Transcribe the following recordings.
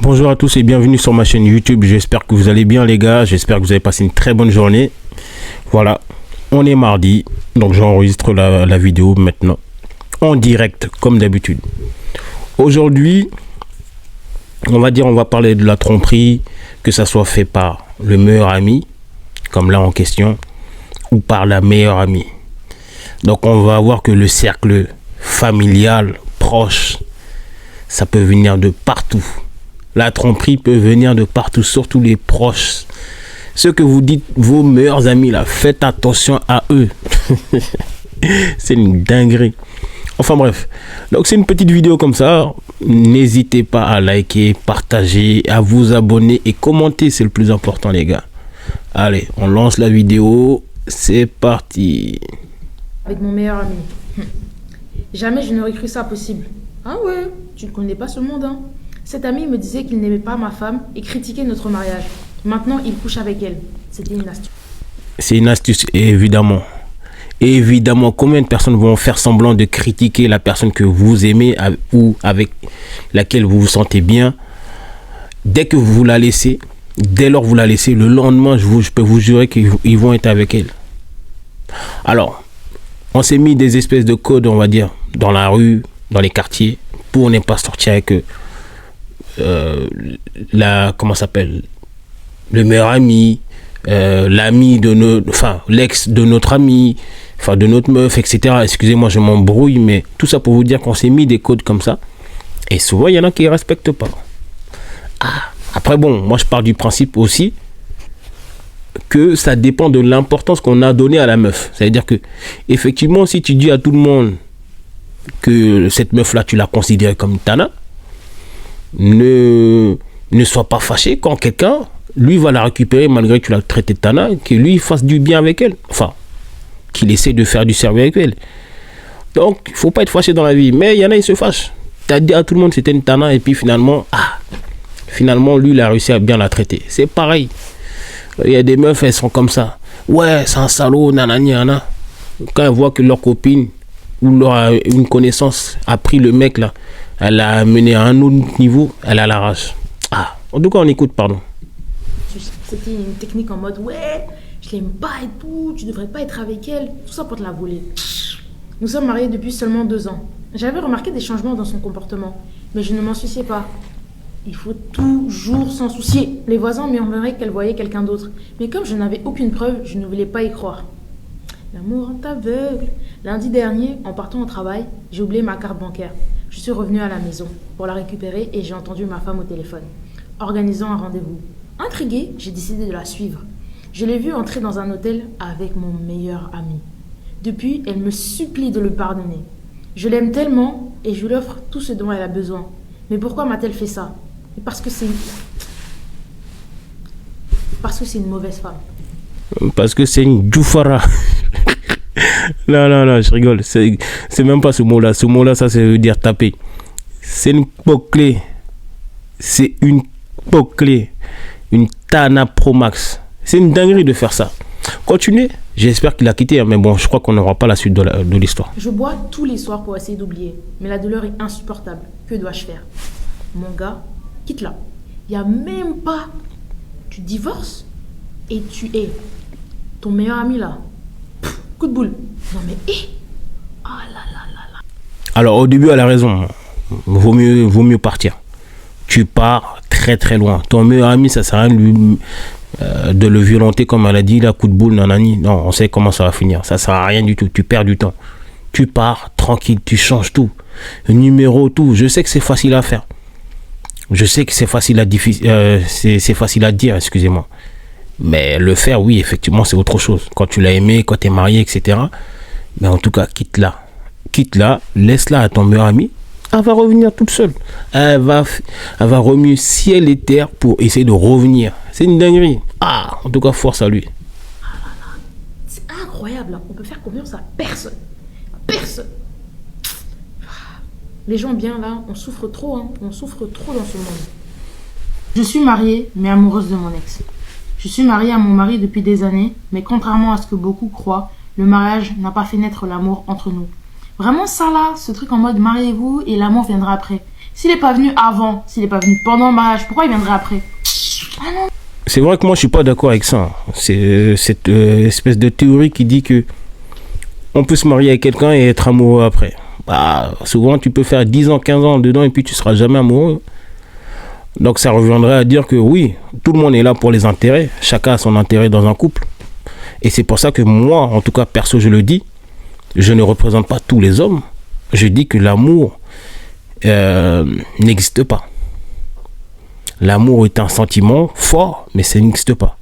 Bonjour à tous et bienvenue sur ma chaîne YouTube. J'espère que vous allez bien les gars. J'espère que vous avez passé une très bonne journée. Voilà, on est mardi. Donc j'enregistre la vidéo maintenant en direct comme d'habitude. Aujourd'hui, on va parler de la tromperie, que ça soit fait par le meilleur ami, comme là en question, ou par la meilleure amie. Donc on va voir que le cercle familial, proche, ça peut venir de partout. La tromperie peut venir de partout, surtout les proches. Ceux que vous dites vos meilleurs amis là, faites attention à eux. C'est une dinguerie. Enfin bref, donc c'est une petite vidéo comme ça. N'hésitez pas à liker, partager, à vous abonner et commenter, c'est le plus important les gars. Allez, on lance la vidéo, c'est parti. Avec mon meilleur ami. Jamais je n'aurais cru ça possible. Ah ouais, tu ne connais pas ce monde, hein. Cet ami me disait qu'il n'aimait pas ma femme et critiquait notre mariage. Maintenant, il couche avec elle. C'était une astuce. C'est une astuce, évidemment. Évidemment, combien de personnes vont faire semblant de critiquer la personne que vous aimez ou avec laquelle vous vous sentez bien. Dès que vous la laissez, dès lors que vous la laissez, le lendemain, je peux vous jurer qu'ils vont être avec elle. Alors, on s'est mis des espèces de codes, on va dire, dans la rue, dans les quartiers, pour ne pas sortir avec eux. Le meilleur ami, l'ami de notre, enfin l'ex de notre ami, enfin de notre meuf, etc. Excusez-moi, je m'embrouille, mais tout ça pour vous dire qu'on s'est mis des codes comme ça, et souvent il y en a qui ne respectent pas. Après bon, moi je pars du principe aussi que ça dépend de l'importance qu'on a donnée à la meuf. C'est-à-dire que effectivement, si tu dis à tout le monde que cette meuf là tu la considères comme Tana, ne sois pas fâché quand quelqu'un, lui, va la récupérer malgré que tu l'as traité de Tana, que lui fasse du bien avec elle. Enfin, qu'il essaie de faire du sérieux avec elle. Donc, il ne faut pas être fâché dans la vie. Mais il y en a, ils se fâchent. Tu as dit à tout le monde que c'était une Tana et puis finalement, lui, il a réussi à bien la traiter. C'est pareil. Il y a des meufs, elles sont comme ça. Ouais, c'est un salaud, nanani, nana. Quand elles voient que leur copine ou une connaissance a pris le mec là, elle l'a amené à un autre niveau, elle a la rage. En tout cas, on écoute, pardon. C'était une technique en mode ouais, je l'aime pas et tout, tu devrais pas être avec elle, tout ça pour te la voler. Nous sommes mariés depuis seulement 2 ans. J'avais remarqué des changements dans son comportement, mais je ne m'en souciais pas. Il faut toujours s'en soucier. Les voisins murmuraient qu'elle voyait quelqu'un d'autre, mais comme je n'avais aucune preuve, je ne voulais pas y croire. L'amour est aveugle. Lundi dernier, en partant au travail, j'ai oublié ma carte bancaire. Je suis revenue à la maison pour la récupérer et j'ai entendu ma femme au téléphone, organisant un rendez-vous. Intriguée, j'ai décidé de la suivre. Je l'ai vue entrer dans un hôtel avec mon meilleur ami. Depuis, elle me supplie de le pardonner. Je l'aime tellement et je lui offre tout ce dont elle a besoin. Mais pourquoi m'a-t-elle fait ça? Parce que c'est une mauvaise femme. Parce que c'est une djoufara. Non, je rigole. C'est même pas ce mot-là. Ce mot-là, ça veut dire taper. C'est une poclée. C'est une poclée. Une Tana Pro Max. C'est une dinguerie de faire ça. Continuez. J'espère qu'il a quitté, mais bon, je crois qu'on n'aura pas la suite de l'histoire. Je bois tous les soirs pour essayer d'oublier, mais la douleur est insupportable. Que dois-je faire? Mon gars, quitte-la. Il n'y a même pas... Tu divorces et tu es ton meilleur ami là. Coup de boule. Non mais oh là là là là. Alors au début elle a raison. Vaut mieux partir. Tu pars très très loin. Ton meilleur ami, ça sert à rien de le violenter comme elle a dit, là, coup de boule, nanani. Non, on sait comment ça va finir. Ça sert à rien du tout. Tu perds du temps. Tu pars tranquille, tu changes tout. Le numéro, tout. Je sais que c'est facile à faire. Je sais que c'est facile à dire, excusez-moi. Mais le faire, oui, effectivement, c'est autre chose. Quand tu l'as aimé, quand tu es marié, etc. Mais en tout cas, quitte-la. Quitte-la, laisse-la à ton meilleur ami. Elle va revenir toute seule. Elle va remuer ciel et terre pour essayer de revenir. C'est une dinguerie. En tout cas, force à lui. C'est incroyable. On peut faire confiance à personne. Personne. Les gens bien là, on souffre trop. On souffre trop dans ce monde. Je suis mariée, mais amoureuse de mon ex. Je suis mariée à mon mari depuis des années, mais contrairement à ce que beaucoup croient, le mariage n'a pas fait naître l'amour entre nous. Vraiment ça là, ce truc en mode mariez-vous et l'amour viendra après. S'il est pas venu avant, s'il est pas venu pendant le mariage, pourquoi il viendrait après? Ah non. C'est vrai que moi je suis pas d'accord avec ça. C'est cette espèce de théorie qui dit que on peut se marier avec quelqu'un et être amoureux après. Bah, souvent tu peux faire 10 ans, 15 ans dedans et puis tu seras jamais amoureux. Donc ça reviendrait à dire que oui, tout le monde est là pour les intérêts. Chacun a son intérêt dans un couple. Et c'est pour ça que moi, en tout cas perso, je le dis, je ne représente pas tous les hommes. Je dis que l'amour n'existe pas. L'amour est un sentiment fort, mais ça n'existe pas.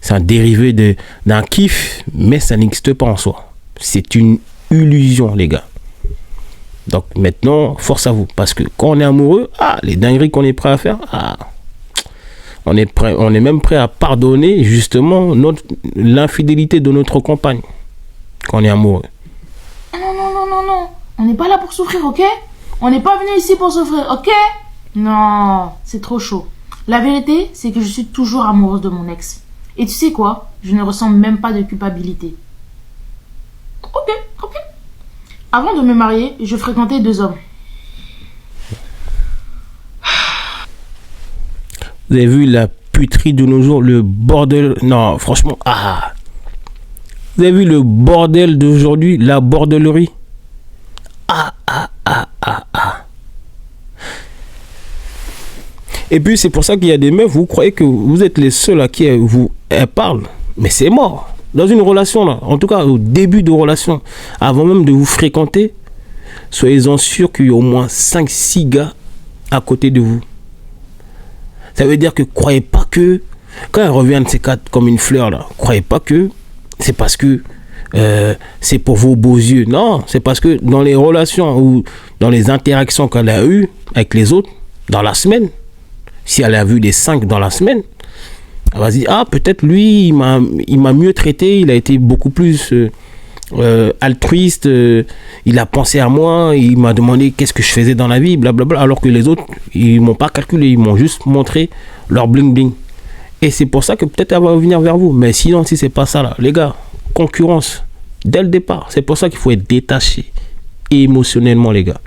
C'est un dérivé d'un kiff, mais ça n'existe pas en soi. C'est une illusion, les gars. Donc maintenant, force à vous. Parce que quand on est amoureux, les dingueries qu'on est prêt à faire, on est même prêt à pardonner justement l'infidélité de notre compagne quand on est amoureux. Non. On n'est pas là pour souffrir, ok? On n'est pas venu ici pour souffrir, ok? Non, c'est trop chaud. La vérité, c'est que je suis toujours amoureuse de mon ex. Et tu sais quoi? Je ne ressens même pas de culpabilité. Ok. Avant de me marier, je fréquentais 2 hommes. Vous avez vu la puterie de nos jours, le bordel. Non, franchement, Vous avez vu le bordel d'aujourd'hui, la bordellerie. Et puis c'est pour ça qu'il y a des meufs, vous croyez que vous êtes les seuls à qui elles parlent. Mais c'est mort. Dans une relation, là, en tout cas au début de relation, avant même de vous fréquenter, soyez-en sûrs qu'il y a au moins 5-6 gars à côté de vous. Ça veut dire que croyez pas que, quand elle revient de ces quatre comme une fleur, là, croyez pas que c'est parce que c'est pour vos beaux yeux. Non, c'est parce que dans les relations ou dans les interactions qu'elle a eues avec les autres, dans la semaine, si elle a vu les 5 dans la semaine, elle va se dire, peut-être lui, il m'a mieux traité, il a été beaucoup plus altruiste, il a pensé à moi, il m'a demandé qu'est-ce que je faisais dans la vie, blablabla, alors que les autres, ils m'ont pas calculé, ils m'ont juste montré leur bling bling. Et c'est pour ça que peut-être elle va venir vers vous. Mais sinon, si c'est pas ça, là, les gars, concurrence, dès le départ. C'est pour ça qu'il faut être détaché émotionnellement, les gars.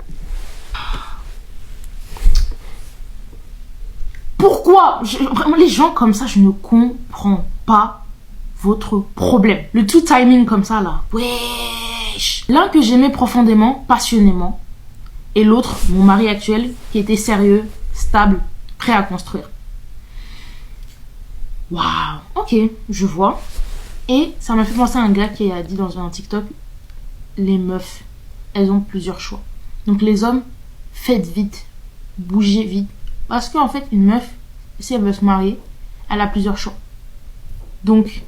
Pourquoi vraiment, les gens comme ça, je ne comprends pas votre problème. Le tout timing comme ça, là. Wesh. L'un que j'aimais profondément, passionnément, et l'autre, mon mari actuel, qui était sérieux, stable, prêt à construire. Waouh, ok, je vois. Et ça m'a fait penser à un gars qui a dit dans un TikTok, les meufs, elles ont plusieurs choix. Donc les hommes, faites vite, bougez vite. Parce qu'en fait, une meuf, si elle veut se marier, elle a plusieurs choix. Donc,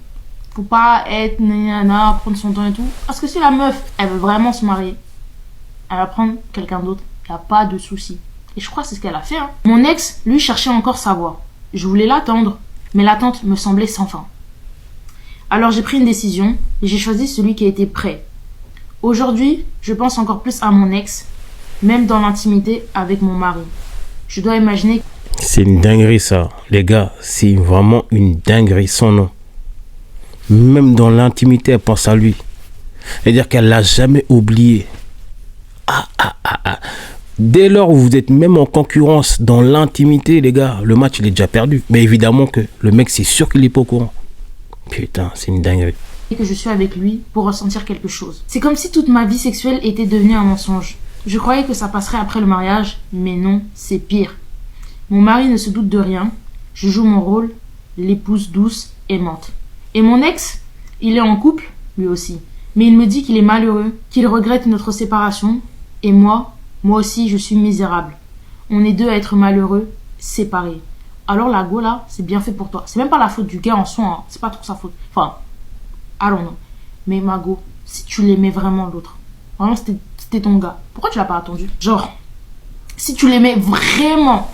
faut pas être nana, prendre son temps et tout. Parce que si la meuf, elle veut vraiment se marier, elle va prendre quelqu'un d'autre. Il n'y a pas de souci. Et je crois que c'est ce qu'elle a fait. Hein. Mon ex, lui, cherchait encore sa voie. Je voulais l'attendre, mais l'attente me semblait sans fin. Alors j'ai pris une décision et j'ai choisi celui qui était prêt. Aujourd'hui, je pense encore plus à mon ex, même dans l'intimité avec mon mari. Je dois imaginer... C'est une dinguerie ça, les gars. C'est vraiment une dinguerie, son nom. Même dans l'intimité, elle pense à lui. C'est-à-dire qu'elle l'a jamais oublié. Dès lors où vous êtes même en concurrence dans l'intimité, les gars, le match il est déjà perdu. Mais évidemment que le mec, c'est sûr qu'il est pas au courant. Putain, c'est une dinguerie. Et que je suis avec lui pour ressentir quelque chose. C'est comme si toute ma vie sexuelle était devenue un mensonge. Je croyais que ça passerait après le mariage, mais non, c'est pire. Mon mari ne se doute de rien. Je joue mon rôle, l'épouse douce, aimante. Et mon ex, il est en couple, lui aussi. Mais il me dit qu'il est malheureux, qu'il regrette notre séparation. Et moi aussi, je suis misérable. On est deux à être malheureux, séparés. Alors la go là, c'est bien fait pour toi. C'est même pas la faute du gars en soi, hein. C'est pas trop sa faute. Enfin, allons non. Mais ma go, si tu l'aimais vraiment l'autre, vraiment c'était ton gars, pourquoi tu l'as pas attendu? Genre, si tu l'aimais vraiment.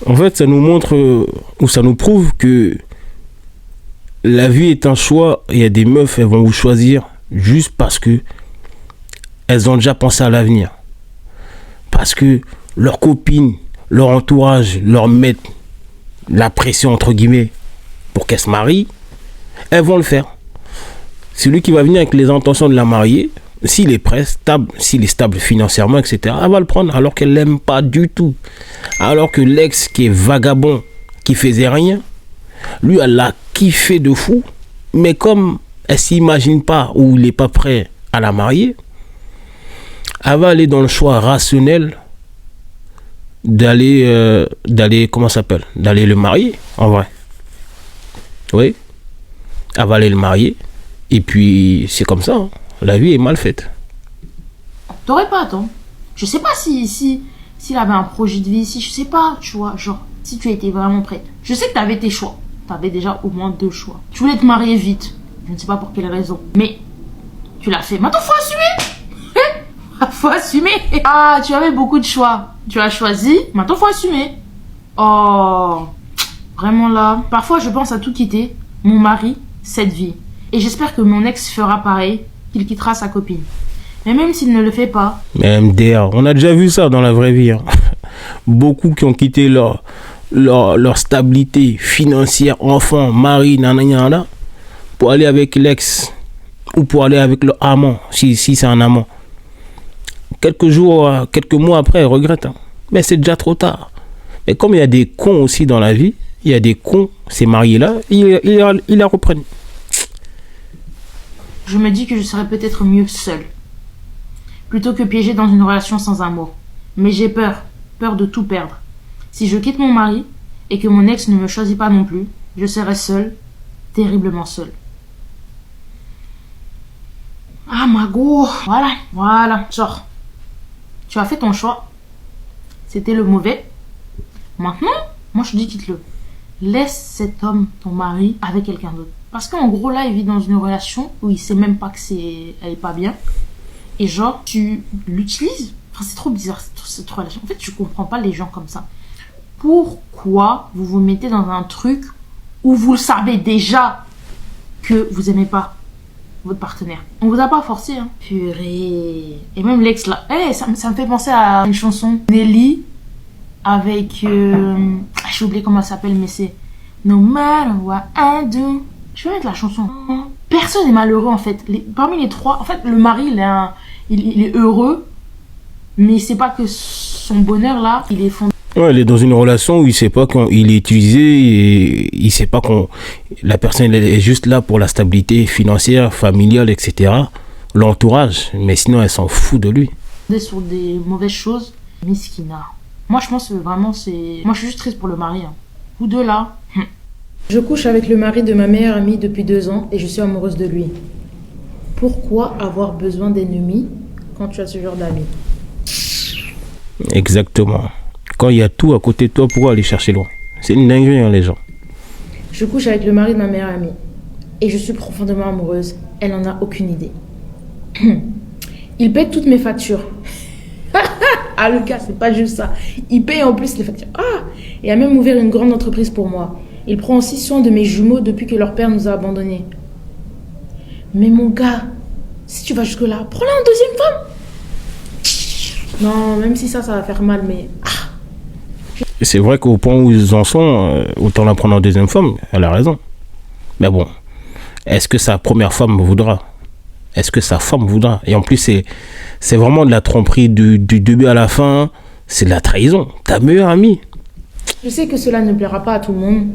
En fait, ça nous montre, ou ça nous prouve que la vie est un choix. Il y a des meufs, elles vont vous choisir juste parce que elles ont déjà pensé à l'avenir. Parce que leurs copines, leur entourage leur mettent la pression entre guillemets pour qu'elle se marie, elles vont le faire. Celui qui va venir avec les intentions de la marier, s'il est prêt, stable, s'il est stable financièrement, etc., elle va le prendre alors qu'elle l'aime pas du tout. Alors que l'ex qui est vagabond, qui faisait rien, lui, elle l'a kiffé de fou. Mais comme elle s'imagine pas ou il n'est pas prêt à la marier, elle va aller dans le choix rationnel d'aller comment ça s'appelle, d'aller le marier, en vrai. Oui, elle va aller le marier. Et puis, c'est comme ça, hein. La vie est mal faite. T'aurais pas, attends. Je sais pas s'il avait un projet de vie, si je sais pas, tu vois, genre, si tu étais vraiment prête. Je sais que t'avais tes choix. T'avais déjà au moins 2 choix. Tu voulais te marier vite. Je ne sais pas pour quelle raison. Mais, tu l'as fait. Maintenant, faut assumer. Faut assumer. Ah, tu avais beaucoup de choix. Tu as choisi. Maintenant, faut assumer. Oh, vraiment là. Parfois, je pense à tout quitter. Mon mari, cette vie. Et j'espère que mon ex fera pareil, qu'il quittera sa copine. Mais même s'il ne le fait pas... Mais MDR, on a déjà vu ça dans la vraie vie. Hein. Beaucoup qui ont quitté leur stabilité financière, enfant, mari, nanana, pour aller avec l'ex ou pour aller avec le amant, si c'est un amant. Quelques jours, quelques mois après, ils regrettent. Hein. Mais c'est déjà trop tard. Mais comme il y a des cons aussi dans la vie, il y a des cons, ces mariés-là, ils la reprennent. Je me dis que je serais peut-être mieux seule, plutôt que piégée dans une relation sans amour. Mais j'ai peur de tout perdre. Si je quitte mon mari et que mon ex ne me choisit pas non plus, je serai seule, terriblement seule. Ah Margot, voilà, genre, tu as fait ton choix, c'était le mauvais. Maintenant, moi je dis quitte-le. Laisse cet homme, ton mari, avec quelqu'un d'autre. Parce qu'en gros, là, il vit dans une relation où il sait même pas que elle est pas bien. Et genre, tu l'utilises. Enfin, c'est trop bizarre, cette relation. En fait, je comprends pas les gens comme ça. Pourquoi vous vous mettez dans un truc où vous le savez déjà que vous aimez pas votre partenaire? On vous a pas forcé, hein. Purée. Et même l'ex, là. Ça me fait penser à une chanson. Nelly avec... j'ai oublié comment elle s'appelle, mais c'est... No matter what I do... Je vais mettre la chanson. Personne n'est malheureux en fait. Parmi les 3, en fait, le mari, il est heureux, mais il sait pas que son bonheur là, il est fondé. Ouais, il est dans une relation où il sait pas qu'il est utilisé et il sait pas la personne elle est juste là pour la stabilité financière, familiale, etc. L'entourage, mais sinon elle s'en fout de lui. Sur des mauvaises choses, miskina. Moi, je pense que vraiment c'est. Moi, je suis juste triste pour le mari. Hein. Vous deux là. Je couche avec le mari de ma meilleure amie depuis 2 ans et je suis amoureuse de lui. Pourquoi avoir besoin d'ennemis quand tu as ce genre d'amis? Exactement. Quand il y a tout à côté de toi, pourquoi aller chercher loin? C'est une dinguerie, hein, les gens. Je couche avec le mari de ma meilleure amie et je suis profondément amoureuse. Elle n'en a aucune idée. Il paie toutes mes factures. Ah, le gars, c'est pas juste ça. Il paye en plus les factures. Ah, et a même ouvert une grande entreprise pour moi. Il prend aussi soin de mes jumeaux depuis que leur père nous a abandonnés. Mais mon gars, si tu vas jusque-là, prends-la en deuxième femme. Non, même si ça va faire mal, mais... C'est vrai qu'au point où ils en sont, autant la prendre en deuxième femme, elle a raison. Mais bon, est-ce que sa première femme voudra? Est-ce que sa femme voudra? Et en plus, c'est vraiment de la tromperie du début à la fin. C'est de la trahison. Ta meilleure amie. Je sais que cela ne plaira pas à tout le monde.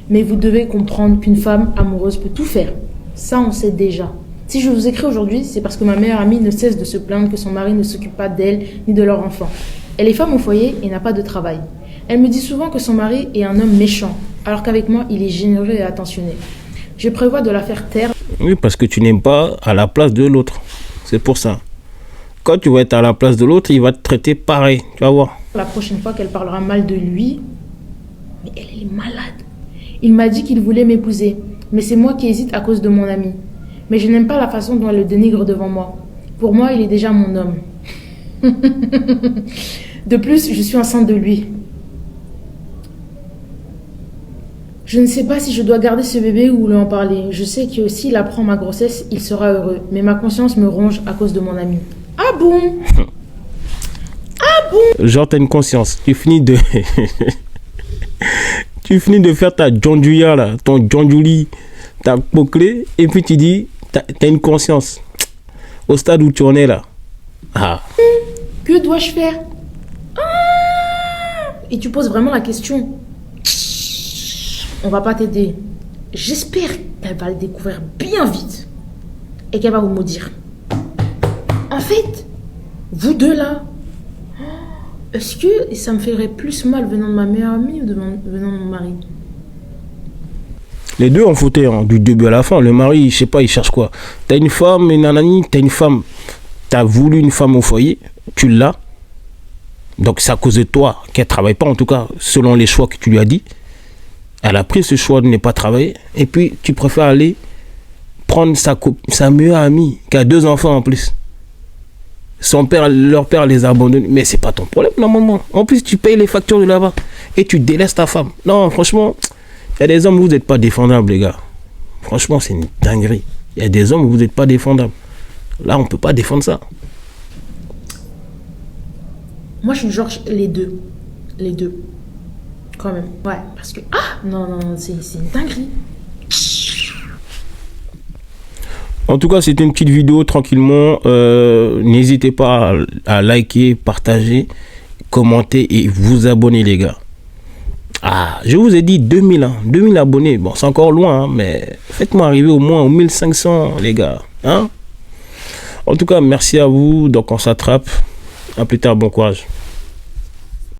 Mais vous devez comprendre qu'une femme amoureuse peut tout faire. Ça, on sait déjà. Si je vous écris aujourd'hui, c'est parce que ma meilleure amie ne cesse de se plaindre que son mari ne s'occupe pas d'elle ni de leur enfant. Elle est femme au foyer et n'a pas de travail. Elle me dit souvent que son mari est un homme méchant, alors qu'avec moi, il est généreux et attentionné. Je prévois de la faire taire. Oui, parce que tu n'es pas à la place de l'autre. C'est pour ça. Quand tu vas être à la place de l'autre, il va te traiter pareil. Tu vas voir. La prochaine fois qu'elle parlera mal de lui, mais elle est malade. Il m'a dit qu'il voulait m'épouser, mais c'est moi qui hésite à cause de mon ami. Mais je n'aime pas la façon dont elle le dénigre devant moi. Pour moi, il est déjà mon homme. De plus, je suis enceinte de lui. Je ne sais pas si je dois garder ce bébé ou lui en parler. Je sais que s'il apprend ma grossesse, il sera heureux. Mais ma conscience me ronge à cause de mon ami. Ah bon? Ah bon? Genre, t'as une conscience. Tu finis de... tu finis de faire ta Djondjouya, là, ton Djondjouli, ta bouclée, et puis tu dis, t'as une conscience. au stade où tu en es là. Ah. Que dois-je faire? Et tu poses vraiment la question. On va pas t'aider. J'espère qu'elle va le découvrir bien vite. Et qu'elle va vous maudire. En fait, vous deux là, est-ce que ça me ferait plus mal venant de ma meilleure amie ou venant de mon mari? Les deux ont fauté, hein, du début à la fin. Le mari, je sais pas, il cherche quoi. T'as une femme, et nanani, t'as une femme. T'as voulu une femme au foyer, tu l'as. Donc c'est à cause de toi qu'elle travaille pas, en tout cas, selon les choix que tu lui as dit. Elle a pris ce choix de ne pas travailler. Et puis, tu préfères aller prendre sa meilleure amie, qui a 2 enfants en plus. Leur père les a abandonnés. Mais c'est pas ton problème, normalement. En plus, tu payes les factures de là-bas. Et tu délaisses ta femme. Non, franchement, il y a des hommes où vous n'êtes pas défendables, les gars. Franchement, c'est une dinguerie. Il y a des hommes où vous n'êtes pas défendables. Là, on peut pas défendre ça. Moi, je suis genre les deux. Les deux. Quand même. Ouais, parce que... Ah non, c'est une dinguerie. En tout cas, c'était une petite vidéo tranquillement. N'hésitez pas à liker, partager, commenter et vous abonner, les gars. Ah, je vous ai dit 2000, hein, 2000 abonnés. Bon, c'est encore loin, hein, mais faites-moi arriver au moins aux 1500, les gars. Hein? En tout cas, merci à vous. Donc, on s'attrape. À plus tard, bon courage.